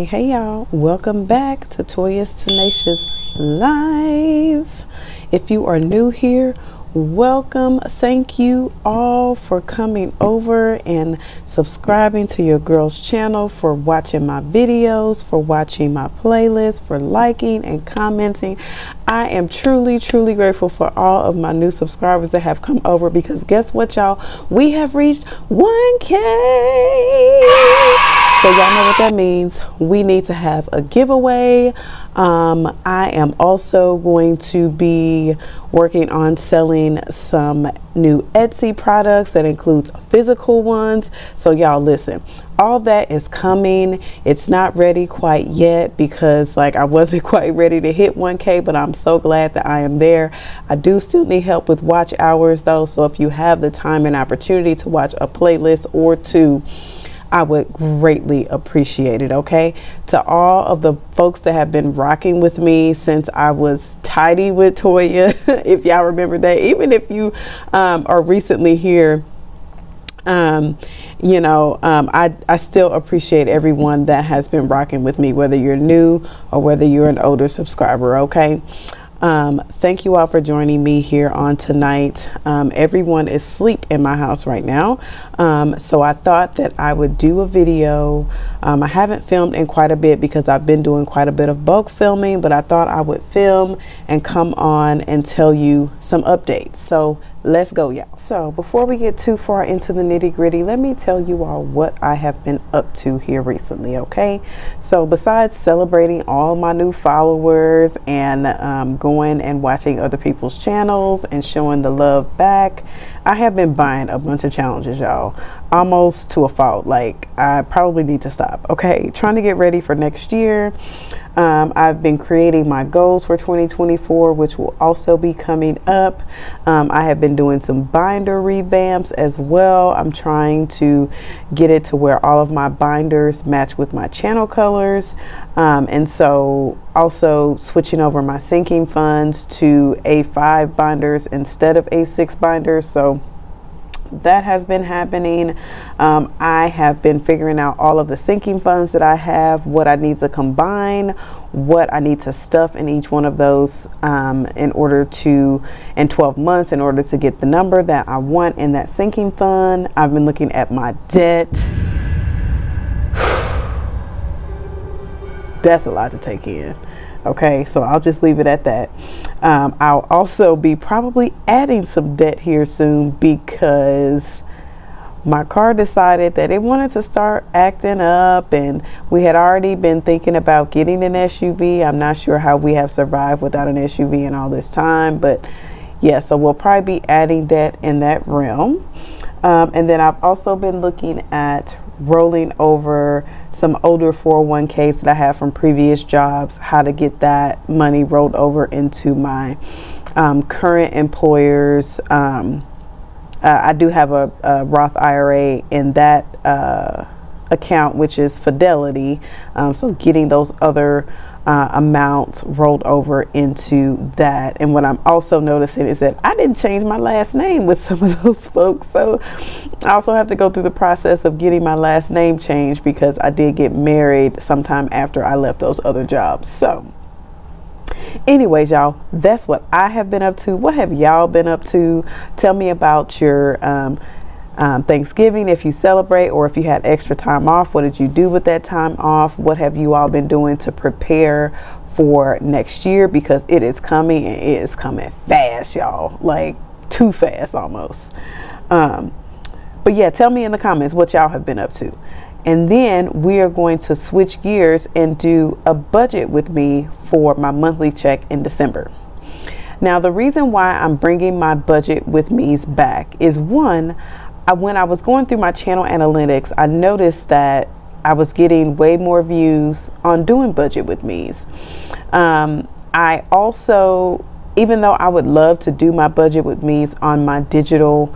Hey y'all, welcome back to Toya's Tenacious Life. If you are new here, welcome. Thank you all for coming over and subscribing to your girl's channel, for watching my videos, for watching my playlist, for liking and commenting. I am truly grateful for all of my new subscribers that have come over, because guess what, y'all? We have reached 1K. So y'all know what that means. We need to have a giveaway. I am also going to be working on selling some new Etsy products that includes physical ones. So y'all listen, all that is coming. It's not ready quite yet because I wasn't quite ready to hit 1K, but I'm so glad that I am there. I do still need help with watch hours though. So if you have the time and opportunity to watch a playlist or two, I would greatly appreciate it. Okay, to all of the folks that have been rocking with me since I was tidy with Toya, if y'all remember that, even if you are recently here, I still appreciate everyone that has been rocking with me, whether you're new or whether you're an older subscriber. Okay. Thank you all for joining me here on tonight. Everyone is asleep in my house right now. So I thought that I would do a video. I haven't filmed in quite a bit because I've been doing quite a bit of bulk filming, but I thought I would film and come on and tell you some updates. So let's go, y'all. So before we get too far into the nitty-gritty, let me tell you all what I have been up to here recently. Okay, so besides celebrating all my new followers and going and watching other people's channels and showing the love back, I have been buying a bunch of challenges, y'all, almost to a fault. I probably need to stop. Okay, trying to get ready for next year. I've been creating my goals for 2024, which will also be coming up. I have been doing some binder revamps as well. I'm trying to get it to where all of my binders match with my channel colors. And so also switching over my sinking funds to A5 binders instead of A6 binders. So that has been happening. I have been figuring out all of the sinking funds that I have, what I need to combine, what I need to stuff in each one of those in 12 months in order to get the number that I want in that sinking fund. I've been looking at my debt. That's a lot to take in. Okay, so I'll just leave it at that. I'll also be probably adding some debt here soon because my car decided that it wanted to start acting up, and we had already been thinking about getting an SUV. I'm not sure how we have survived without an SUV in all this time, but yeah, so we'll probably be adding debt in that realm. And then I've also been looking at rolling over some older 401ks that I have from previous jobs, how to get that money rolled over into my current employers. I do have a Roth IRA in that account, which is Fidelity. So getting those other amounts rolled over into that. And what I'm also noticing is that I didn't change my last name with some of those folks, so I also have to go through the process of getting my last name changed because I did get married sometime after I left those other jobs. So anyways, y'all, that's what I have been up to. What have y'all been up to? Tell me about your Thanksgiving, if you celebrate, or if you had extra time off. What did you do with that time off? What have you all been doing to prepare for next year? Because it is coming, and it is coming fast, y'all, like too fast almost. But yeah, tell me in the comments what y'all have been up to. And then we are going to switch gears and do a budget with me for my monthly check in December. Now, the reason why I'm bringing my budget with me's back is, one, when I was going through my channel analytics, I noticed that I was getting way more views on doing budget with me's. I also, even though I would love to do my budget with me's on my digitally,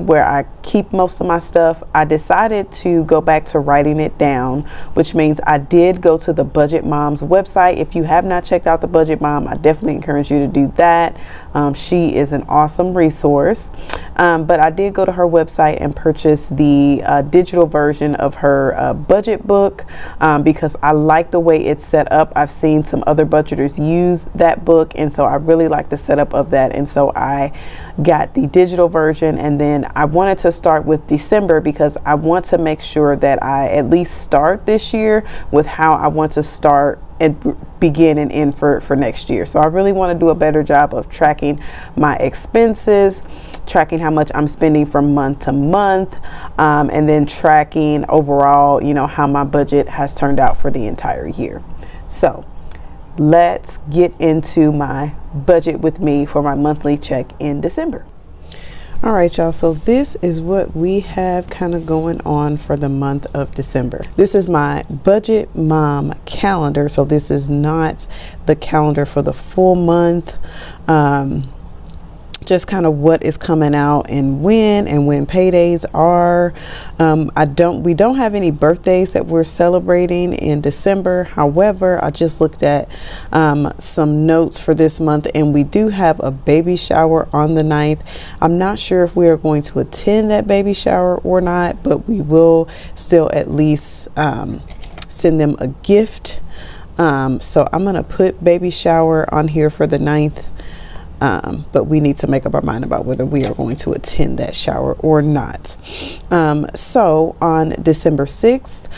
where I keep most of my stuff, I decided to go back to writing it down, which means I did go to the Budget Mom's website. If you have not checked out the Budget Mom, I definitely encourage you to do that. She is an awesome resource. But I did go to her website and purchase the digital version of her budget book because I like the way it's set up. I've seen some other budgeters use that book, and so I really like the setup of that. And so I got the digital version, and then I wanted to start with December because I want to make sure that I at least start this year with how I want to start and begin and end for next year. So I really want to do a better job of tracking my expenses, tracking how much I'm spending from month to month, and then tracking overall, you know, how my budget has turned out for the entire year. So let's get into my budget with me for my monthly check in December. All right, y'all, so this is what we have kind of going on for the month of December. This is my Budget Mom calendar, so this is not the calendar for the full month. Just kind of what is coming out and when paydays are. We don't have any birthdays that we're celebrating in December. However, I just looked at some notes for this month, and we do have a baby shower on the 9th. I'm not sure if we are going to attend that baby shower or not, but we will still at least send them a gift. So I'm gonna put baby shower on here for the 9th. But we need to make up our mind about whether we are going to attend that shower or not. So on December 6th,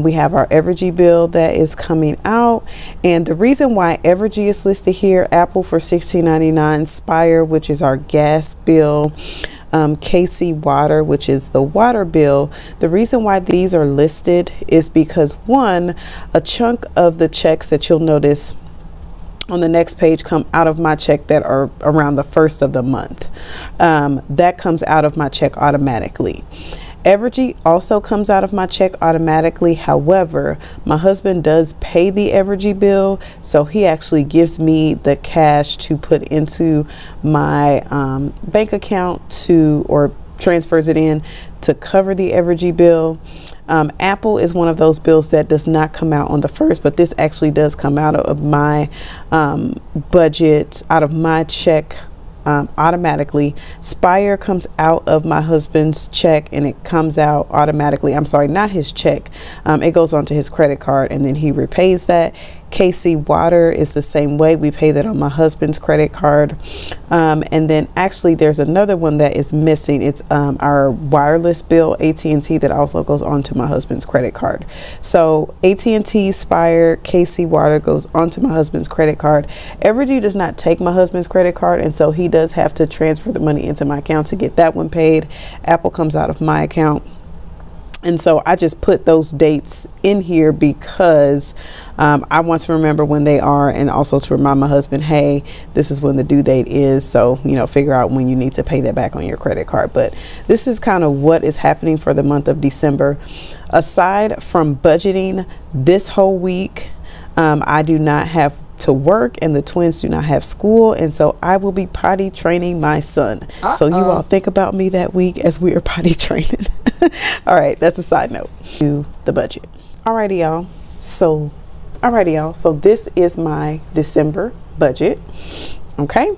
we have our Evergy bill that is coming out. And the reason why Evergy is listed here, Apple for $16.99, Spire, which is our gas bill, KC Water, which is the water bill. The reason why these are listed is because, one, a chunk of the checks that you'll notice on the next page come out of my check that are around the 1st of the month. That comes out of my check automatically. Evergy also comes out of my check automatically. However, my husband does pay the Evergy bill, so he actually gives me the cash to put into my bank account or transfers it in to cover the Evergy bill. Apple is one of those bills that does not come out on the 1st, but this actually does come out of my budget, out of my check automatically. Spire comes out of my husband's check, and it comes out automatically. I'm sorry, not his check. It goes onto his credit card, and then he repays that. KC Water is the same way. We pay that on my husband's credit card. And then actually there's another one that is missing. It's our wireless bill, AT&T, that also goes onto my husband's credit card. So AT&T, Spire, KC Water goes onto my husband's credit card. Evergy does not take my husband's credit card, and so he does have to transfer the money into my account to get that one paid. Apple comes out of my account. And so I just put those dates in here because I want to remember when they are, and also to remind my husband, hey, this is when the due date is. So, you know, figure out when you need to pay that back on your credit card. But this is kind of what is happening for the month of December. Aside from budgeting this whole week, I do not have to work, and the twins do not have school, and so I will be potty training my son. So you all think about me that week as we are potty training. All right, that's a side note to the budget. Alrighty, y'all. So this is my December budget. Okay.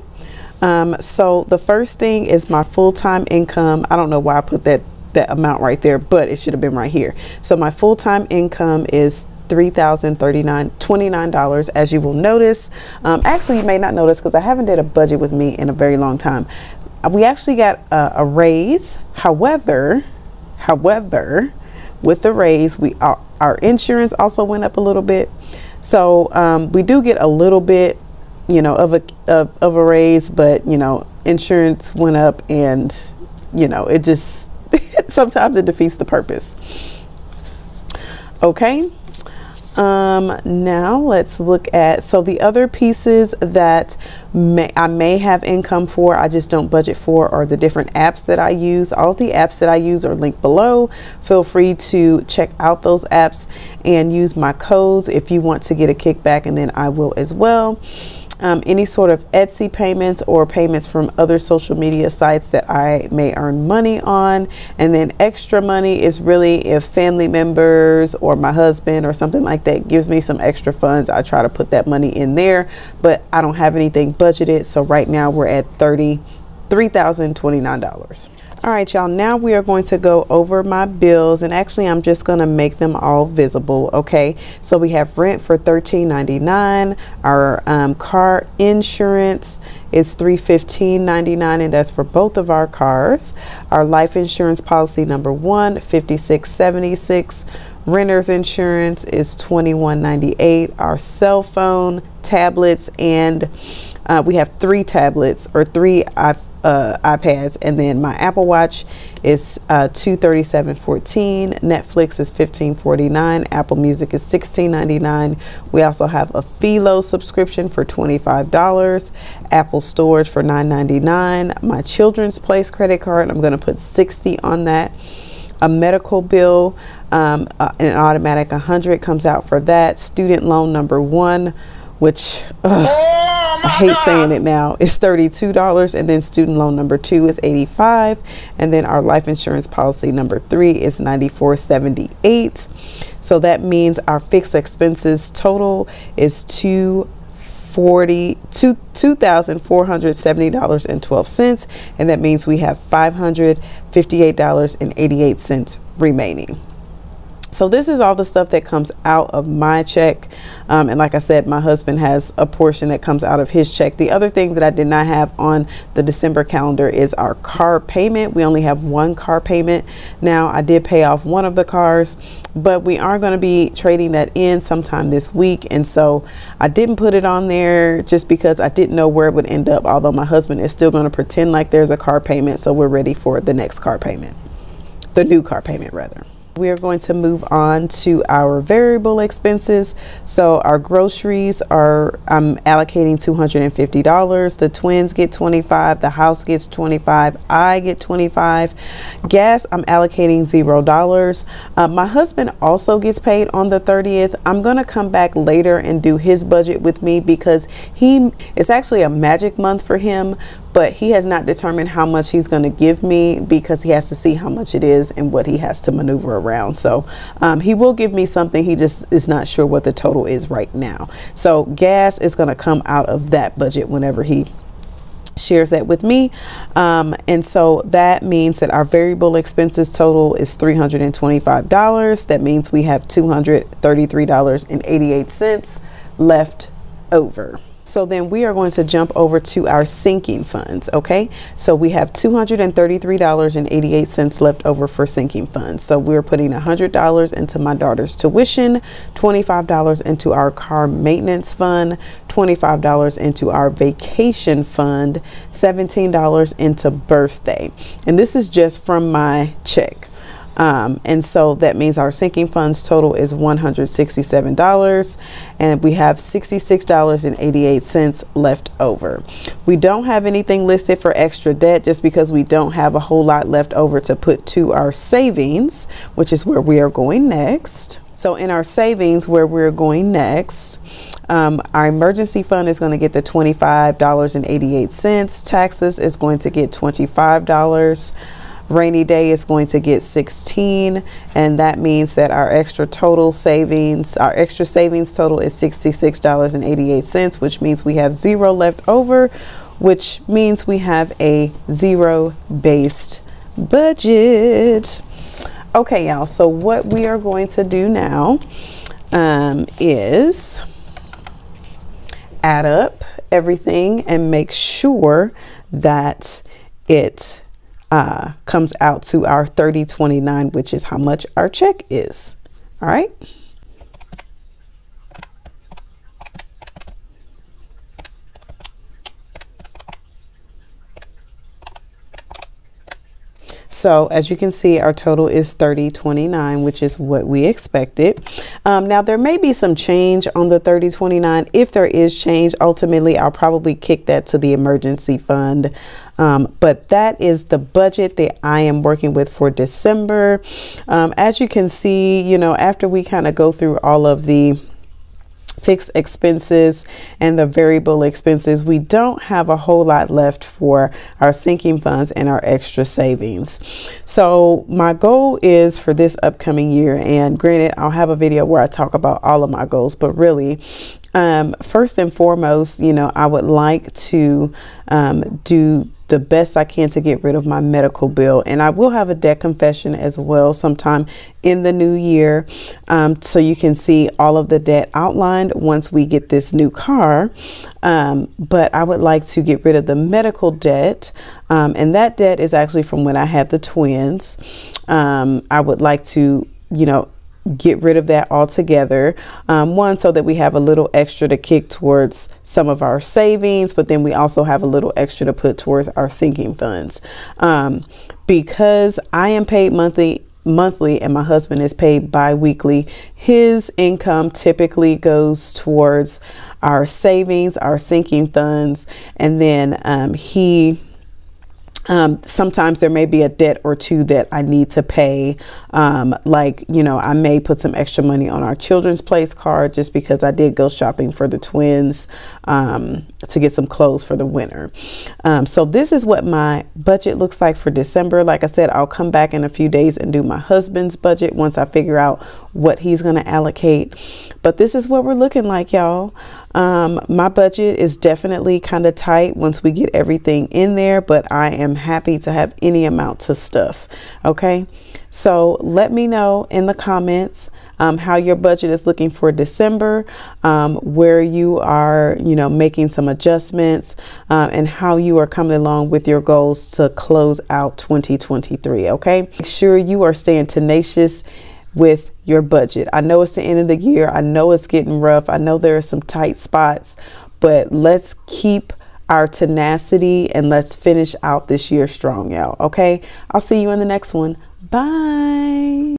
So the first thing is my full-time income. I don't know why I put that amount right there, but it should have been right here. So my full-time income is $3,029, as you will notice. Actually, you may not notice because I haven't did a budget with me in a very long time. We actually got a raise. However, with the raise, our insurance also went up a little bit. So we do get a little bit, you know, of a raise, but you know, insurance went up, and you know, it just sometimes it defeats the purpose. Okay. Now let's look at, so the other pieces that I may have income for, I just don't budget for, are the different apps that I use. All of the apps that I use are linked below. Feel free to check out those apps and use my codes if you want to get a kickback, and then I will as well. any sort of Etsy payments or payments from other social media sites that I may earn money on. And then extra money is really if family members or my husband or something like that gives me some extra funds, I try to put that money in there, but I don't have anything budgeted. So right now we're at $33,029. All right, y'all, now we are going to go over my bills, and actually I'm just going to make them all visible. Okay, so we have rent for $13.99. Our car insurance is $315.99, and that's for both of our cars. Our life insurance policy number 1, $56.76. Renter's insurance is $21.98. Our cell phone, tablets, and we have 3 tablets or 3 iPads, and then my Apple Watch is $237.14. Netflix is $15.49. Apple Music is $16.99. We also have a Philo subscription for $25. Apple Storage for $9.99. My Children's Place credit card, I'm going to put $60 on that. A medical bill, an automatic $100 comes out for that. Student loan number 1, which I hate saying it now, is $32, and then student loan number 2 is $85, and then our life insurance policy number 3 is $94.78. So that means our fixed expenses total is $2,470.12, and that means we have $558.88 remaining. So this is all the stuff that comes out of my check. And like I said, my husband has a portion that comes out of his check. The other thing that I did not have on the December calendar is our car payment. We only have 1 car payment. Now, I did pay off 1 of the cars, but we are going to be trading that in sometime this week. And so I didn't put it on there just because I didn't know where it would end up. Although my husband is still going to pretend like there's a car payment. So we're ready for the next car payment, the new car payment rather. We are going to move on to our variable expenses. So our groceries are, I'm allocating $250. The twins get $25. The house gets $25. I get $25. Gas, I'm allocating $0. My husband also gets paid on the 30th. I'm going to come back later and do his budget with me because it's actually a magic month for him, but he has not determined how much he's going to give me because he has to see how much it is and what he has to maneuver around. So he will give me something. He just is not sure what the total is right now. So gas is going to come out of that budget whenever he shares that with me. And so that means that our variable expenses total is $325. That means we have $233.88 left over. So then we are going to jump over to our sinking funds. Okay, so we have $233.88 left over for sinking funds. So we're putting $100 into my daughter's tuition, $25 into our car maintenance fund, $25 into our vacation fund, $17 into birthday. And this is just from my check. And so that means our sinking funds total is $167, and we have $66.88 left over. We don't have anything listed for extra debt just because we don't have a whole lot left over to put to our savings, which is where we are going next. So in our savings, where we're going next, our emergency fund is going to get the $25.88. Taxes is going to get $25. Rainy day is going to get $16, and that means that our extra savings total is $66.88, which means we have $0 left over, which means we have a zero-based budget. Okay, y'all, so what we are going to do now is add up everything and make sure that it comes out to our $30.29, which is how much our check is. All right. So as you can see, our total is $30.29, which is what we expected. Now there may be some change on the $30.29. If there is change, ultimately I'll probably kick that to the emergency fund. But that is the budget that I am working with for December. As you can see, you know, after we kind of go through all of the fixed expenses and the variable expenses, we don't have a whole lot left for our sinking funds and our extra savings. So my goal is for this upcoming year, and granted, I'll have a video where I talk about all of my goals, but really, first and foremost, you know, I would like to do the best I can to get rid of my medical bill. And I will have a debt confession as well sometime in the new year. So you can see all of the debt outlined once we get this new car. But I would like to get rid of the medical debt. And that debt is actually from when I had the twins. I would like to, you know, get rid of that altogether. One, so that we have a little extra to kick towards some of our savings, but then we also have a little extra to put towards our sinking funds. Because I am paid monthly and my husband is paid bi-weekly, his income typically goes towards our savings, our sinking funds, and then sometimes there may be a debt or two that I need to pay. Like, you know, I may put some extra money on our children's place card just because I did go shopping for the twins to get some clothes for the winter. So this is what my budget looks like for December. Like I said, I'll come back in a few days and do my husband's budget once I figure out what he's going to allocate. But this is what we're looking like, y'all. My budget is definitely kind of tight once we get everything in there, but I am happy to have any amount to stuff. Okay, so let me know in the comments how your budget is looking for December, where you are, you know, making some adjustments, and how you are coming along with your goals to close out 2023. Okay, make sure you are staying tenacious with your budget. I know it's the end of the year. I know it's getting rough. I know there are some tight spots, but let's keep our tenacity and let's finish out this year strong, y'all. Okay, I'll see you in the next one. Bye.